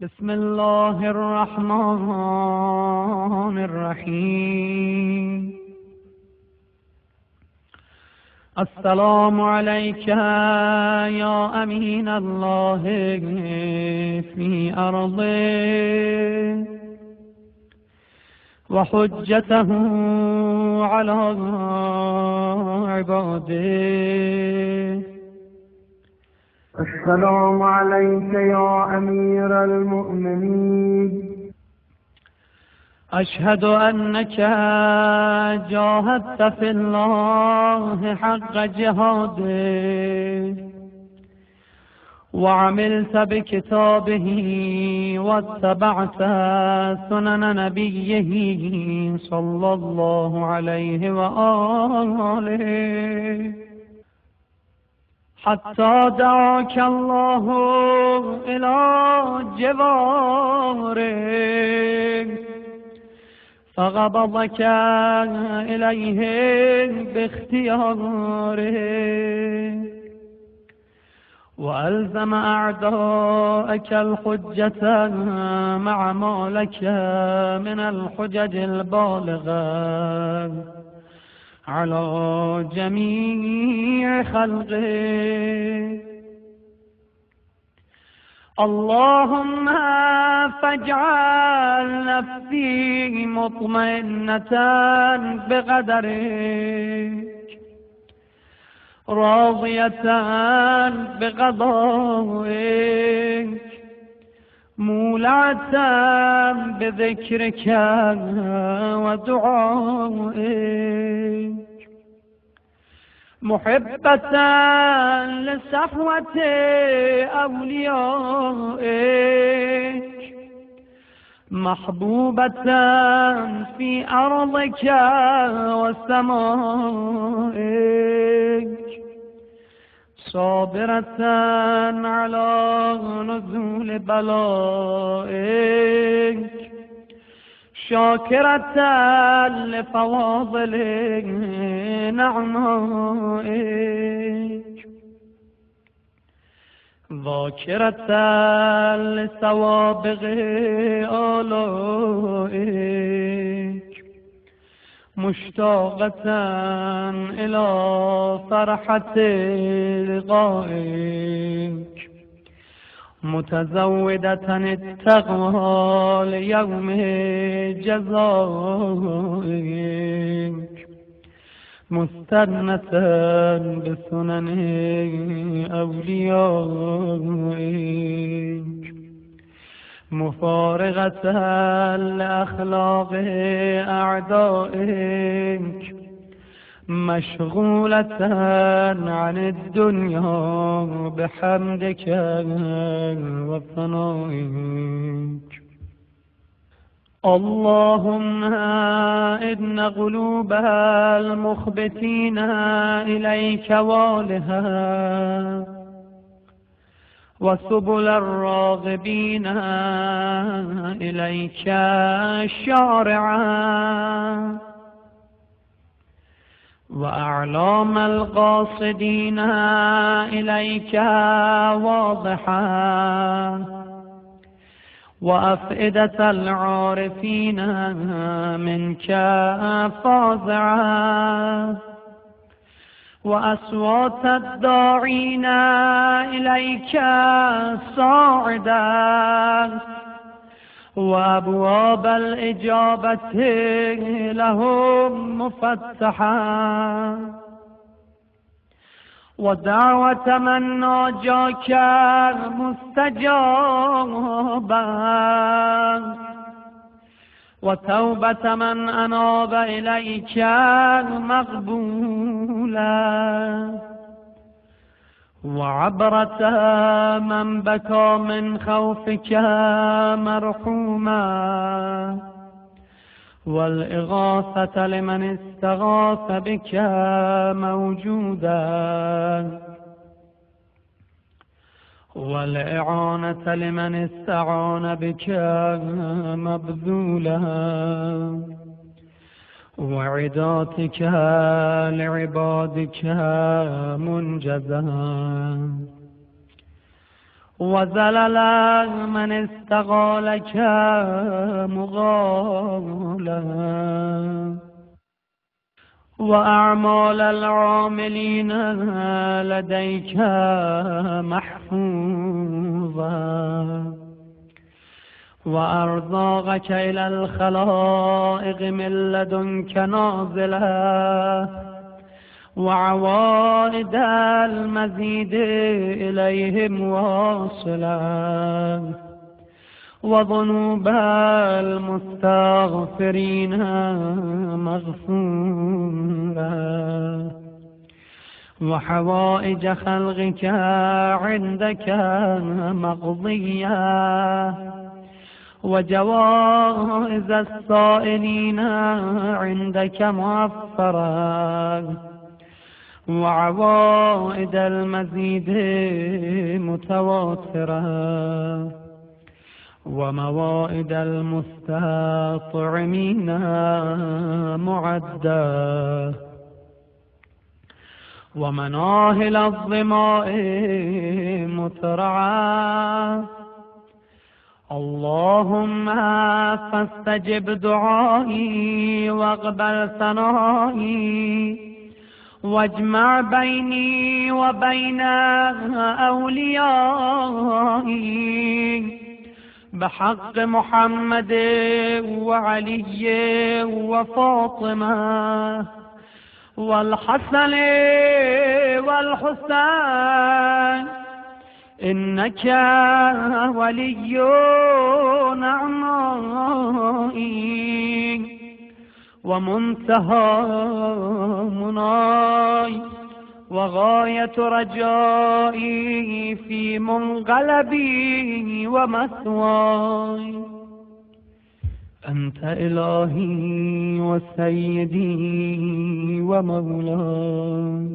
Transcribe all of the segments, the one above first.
بسم الله الرحمن الرحیم. السلام علیک یا امین الله فی ارضه و حجته علی عباده. السلام عليك يا أمير المؤمنين. أشهد أنك جاهدت في الله حق جهاده وعملت بكتابه واتبعت سنن نبيه صلى الله عليه وآله حتى دعاك الله إلى جواره فقبضك إليه باختياره وألزم أعداءك الحجة مع ما لك من الحجج البالغة على جميع خلقه. اللهم فاجعل نفسي مطمئنة بقدرك راضية بقضائك مولعة بذكرك ودعائك محبة لصفوة أوليائك محبوبة في أرضك وسمائك صابرة على نزول بلائك شاكرة لفواضل نعمائك ذاكرة لسوابغ آلائك مشتاقة إلى فرحة لقائك متزودة التقوى ليوم جزائك مستنة بسنن أوليائك مفارغة لأخلاق أعدائك مشغولة عن الدنيا بحمدك وثنائك. اللهم إن قلوب المخبتين إليك والها وسبل الراغبين إليك شارعا وأعلام القاصدين إليك واضحا وأفئدة العارفين منك فازعا وأصوات الداعين إليك صاعدا وأبواب الإجابة لهم مفتحا ودعوة من ناجاك مستجابا وتوبة من أناب إليك مقبولا وعبرة من بكى من خوفك مرحوما والإغاثة لمن استغاث بك موجودا والإعانة لمن استعان بك مبذولا وعداتك لعبادك منجزا وزلل من استقالك مغالا، وأعمال العاملين لديك محفوظا، وأرزاقك إلى الخلائق من لدنك نازلة، وعوائد المزيد إليهم واصلة، وذنوب المستغفرين مغفورة، وحوائج خلقك عندك مقضية، وجوائز السائلين عندك موفرة، وعوائد المزيد متواترة، وموائد المستطعمين معدة، ومناهل الظماء مترعى. اللهم فاستجب دعائي واقبل ثنائي، واجمع بيني وبين أوليائي بحق محمد وعلي وفاطمة والحسن والحسين، إنك ولي نعمائي ومنتهى مناي، وغاية رجائي في منقلبي ومثواي. أنت إلهي وسيدي ومولاي،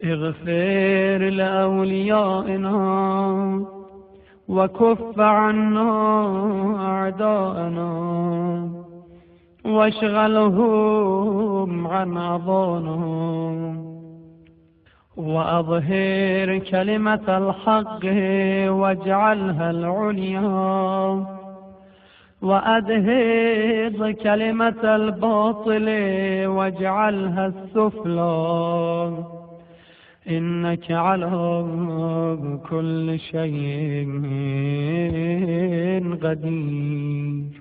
اغفر لأوليائنا وكف عنا أعداءنا، واشغلهم عن أضانهم، وأظهر كلمة الحق واجعلها العليا، وأدهض كلمة الباطل واجعلها السفلى، إنك على كل شيء قدير.